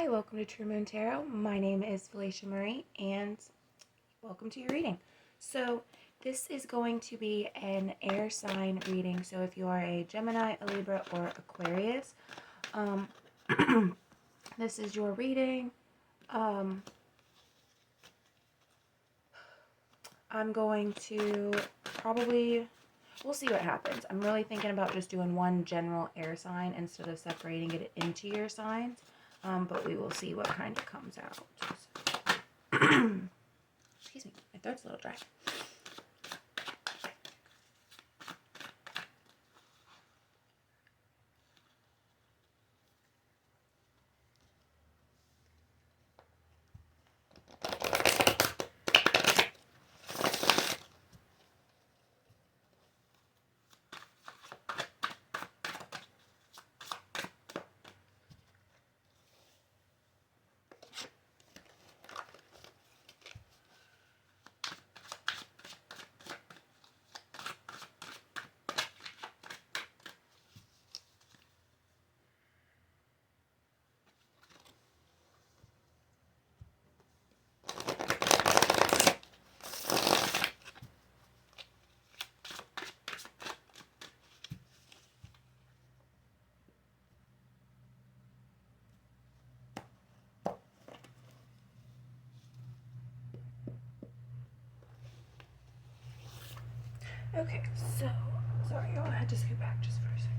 Hi, welcome to True Moon Tarot. My name is Felecia Marie, and welcome to your reading. So, this is going to be an air sign reading. So, if you are a Gemini, a Libra, or Aquarius, um, this is your reading. I'm going to we'll see what happens. I'm really thinking about just doing one general air sign instead of separating it into your signs. But we will see what kind of comes out. Excuse me, my throat's a little dry. Okay, so, sorry y'all, I had to scoot back just for a second.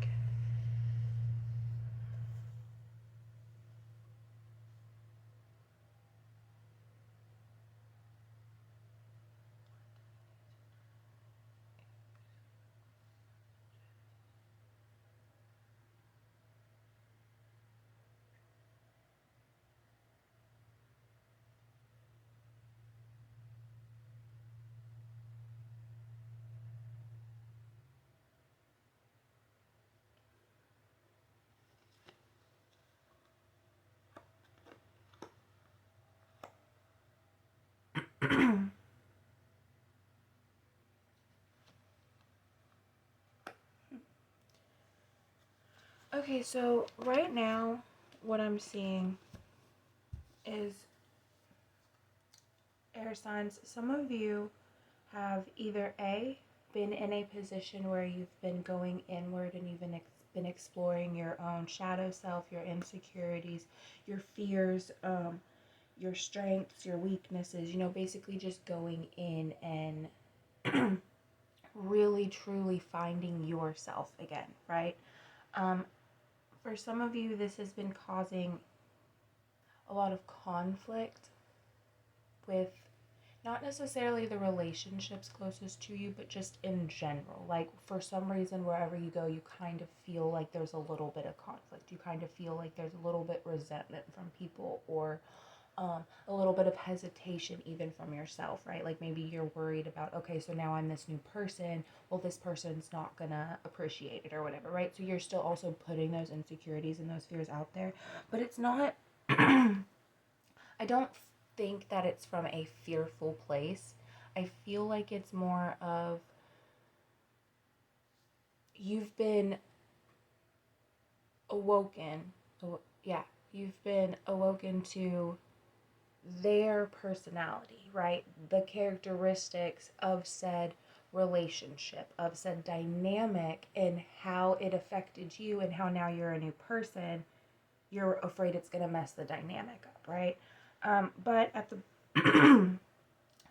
Okay, so right now, what I'm seeing is air signs. Some of you have either A, been in a position where you've been going inward and you've been exploring your own shadow self, your insecurities, your fears, your strengths, your weaknesses, basically just going in and really truly finding yourself again, right? For some of you, this has been causing a lot of conflict with not necessarily the relationships closest to you, but just in general. Like, for some reason, wherever you go, you kind of feel like there's a little bit of conflict. You kind of feel like there's a little bit resentment from people, or a little bit of hesitation even from yourself, right? Like, maybe you're worried about, okay, so now I'm this new person. Well, this person's not gonna appreciate it or whatever, right? So you're still also putting those insecurities and those fears out there, but it's not, I don't think that it's from a fearful place. I feel like it's more of you've been awoken. You've been awoken to their personality, right? The characteristics of said relationship, of said dynamic, and how it affected you, and how now you're a new person. You're afraid it's going to mess the dynamic up, right? But at the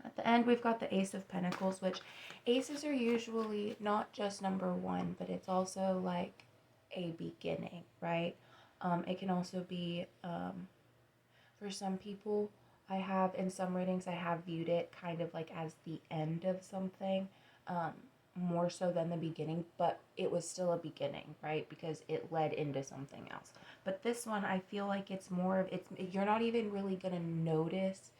at the end, we've got the Ace of Pentacles, which aces are usually not just number one, but it's also like a beginning, right? It can also be, for some people, in some readings, I have viewed it kind of like as the end of something, more so than the beginning, but it was still a beginning, right? Because it led into something else. But this one, I feel like it's more of, you're not even really going to notice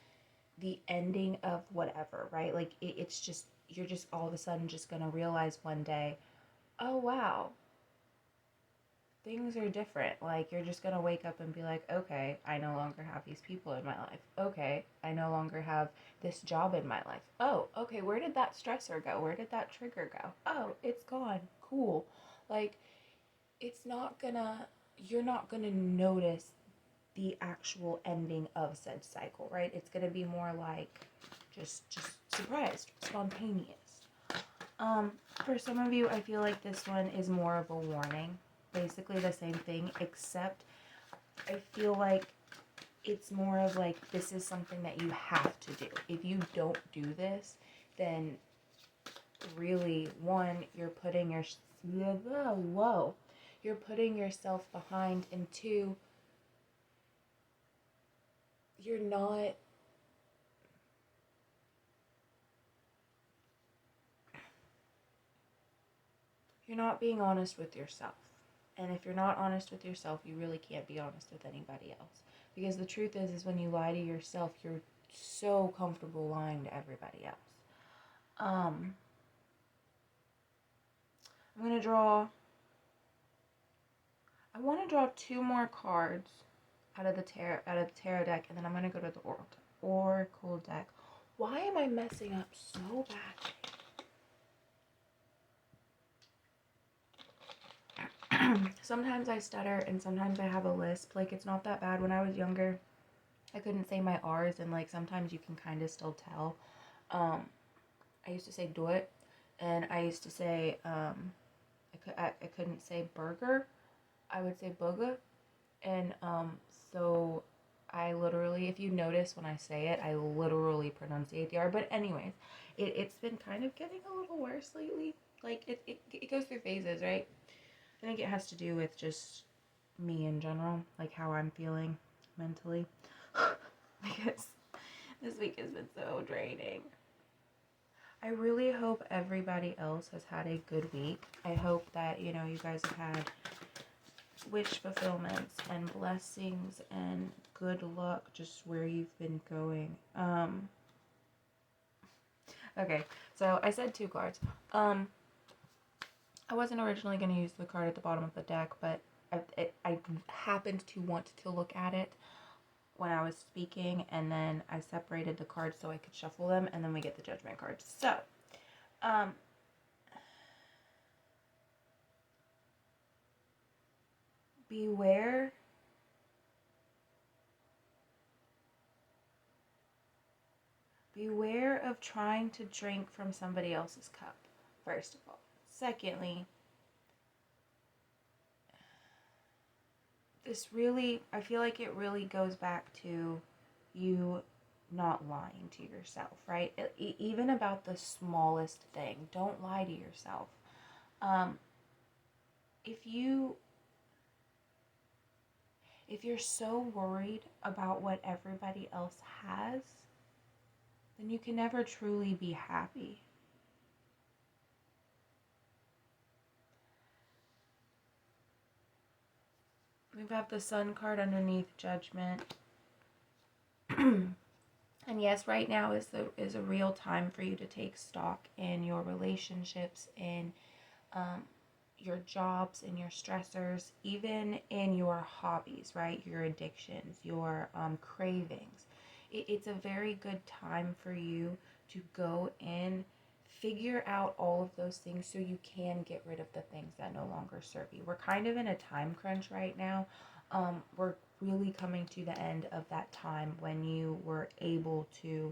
the ending of whatever, right? Like, it's just, you're just all of a sudden just going to realize one day, oh wow, things are different. Like, you're just gonna wake up and be like, okay, I no longer have these people in my life. Okay, I no longer have this job in my life. Oh, okay, where did that stressor go? Where did that trigger go? Oh, it's gone. Cool. Like, you're not gonna notice the actual ending of said cycle, right? It's going to be more like just surprised, spontaneous. For some of you, I feel like this one is more of a warning. Basically the same thing, except I feel like it's more of like, this is something that you have to do. If you don't do this, then really, one, you're putting you're putting yourself behind, and two, you're not being honest with yourself. And if you're not honest with yourself, you really can't be honest with anybody else. Because the truth is when you lie to yourself, you're so comfortable lying to everybody else. I'm going to draw, I want to draw 2 more cards out of the tarot deck, and then I'm going to go to the oracle deck. Why am I messing up so badly? Sometimes I stutter and sometimes I have a lisp. Like, it's not that bad. When I was younger, I couldn't say my R's, and like sometimes you can kind of still tell. I used to say do it, and I used to say I couldn't say burger. I would say booga, and so I literally, if you notice when I say it, I literally pronunciate the R. But anyways, it's been kind of getting a little worse lately. Like, it goes through phases, right? I think it has to do with just me in general, like how I'm feeling mentally. Because this week has been so draining. I really hope everybody else has had a good week. I hope that, you guys have had wish fulfillments and blessings and good luck just where you've been going. Okay, so I said 2 cards. I wasn't originally going to use the card at the bottom of the deck, but I happened to want to look at it when I was speaking, and then I separated the cards so I could shuffle them, and then we get the Judgment cards. So, beware of trying to drink from somebody else's cup, first of all. Secondly, I feel like it really goes back to you not lying to yourself, right? Even about the smallest thing, don't lie to yourself. If you're so worried about what everybody else has, then you can never truly be happy. We've got the Sun card underneath Judgment. And yes, right now is a real time for you to take stock in your relationships, in your jobs, in your stressors, even in your hobbies, right? Your addictions, your cravings. It's a very good time for you to go in, figure out all of those things so you can get rid of the things that no longer serve you. We're kind of in a time crunch right now. We're really coming to the end of that time when you were able to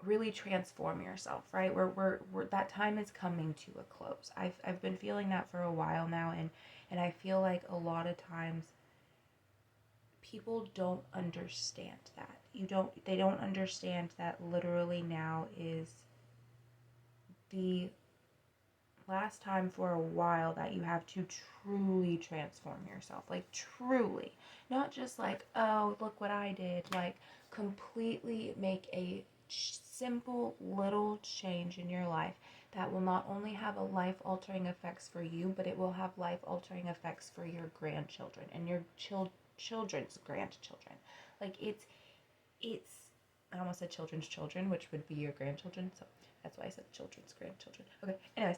really transform yourself, right? We're that time is coming to a close. I've been feeling that for a while now, and I feel like a lot of times people don't understand that. They don't understand that literally now is the last time for a while that you have to truly transform yourself. Like, truly. Not just like, oh, look what I did. Like, completely make a simple little change in your life that will not only have a life-altering effects for you, but it will have life-altering effects for your grandchildren and your children's grandchildren. Like, it's I almost said children's children, which would be your grandchildren, so that's why I said children's grandchildren. Okay, anyways,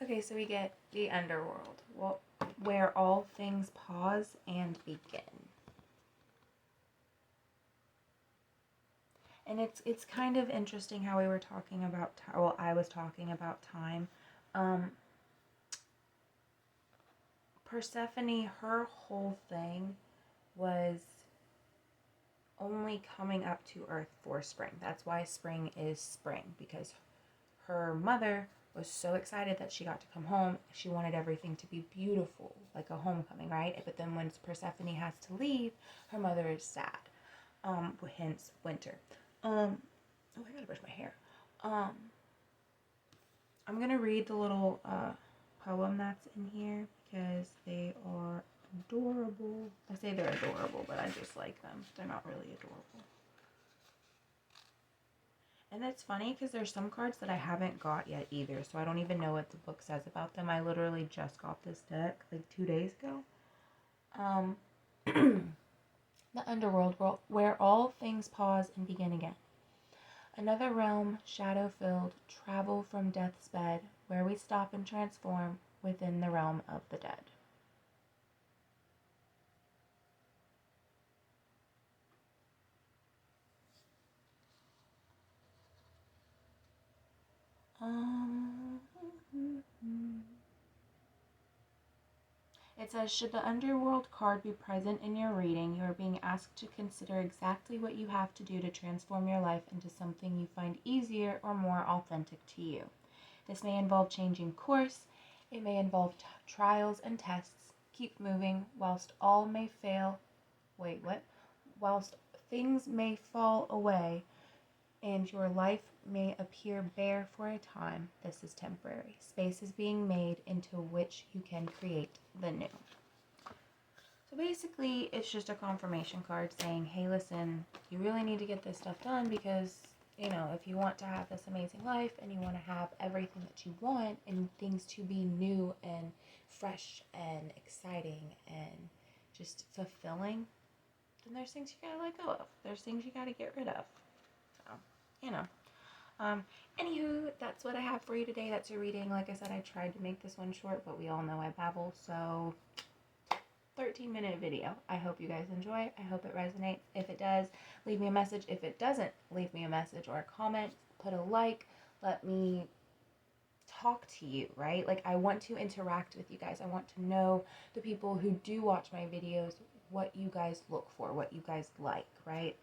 Okay, so we get the underworld, where all things pause and begin. And it's kind of interesting how we were talking about I was talking about time. Persephone, her whole thing was only coming up to Earth for spring. That's why spring is spring, because her mother was so excited that she got to come home. She wanted everything to be beautiful, like a homecoming, right? But then when Persephone has to leave, her mother is sad. Hence winter. Oh, I gotta brush my hair. I'm gonna read the little poem that's in here because they are adorable. I say they're adorable, but I just like them. They're not really adorable. And it's funny because there's some cards that I haven't got yet either, so I don't even know what the book says about them. I literally just got this deck like 2 days ago. The underworld, where all things pause and begin again. Another realm, shadow-filled, travel from death's bed, where we stop and transform within the realm of the dead. It says, should the underworld card be present in your reading, you are being asked to consider exactly what you have to do to transform your life into something you find easier or more authentic to you. This may involve changing course. It may involve trials and tests. Keep moving whilst all may fail. Wait, what? Whilst things may fall away and your life may appear bare for a time, this is temporary. Space is being made into which you can create the new. So basically, it's just a confirmation card saying, hey, listen, you really need to get this stuff done because, you know, if you want to have this amazing life and you want to have everything that you want and things to be new and fresh and exciting and just fulfilling, then there's things you gotta let go of. There's things you gotta get rid of. So, you know. Anywho, that's what I have for you today. That's your reading. Like I said, I tried to make this one short, but we all know I babble, so 13-minute video. I hope you guys enjoy. I hope it resonates. If it does, leave me a message. If it doesn't, leave me a message or a comment. Put a like. Let me talk to you, right? Like, I want to interact with you guys. I want to know the people who do watch my videos, what you guys look for, what you guys like, right?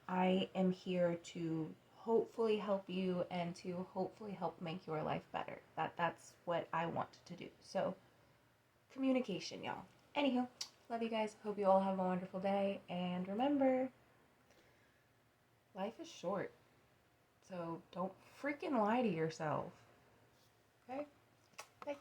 I am here to hopefully help you and to hopefully help make your life better. That's what I want to do. So, communication, y'all. Anywho, love you guys. Hope you all have a wonderful day. And remember, life is short. So don't freaking lie to yourself. Okay? Bye.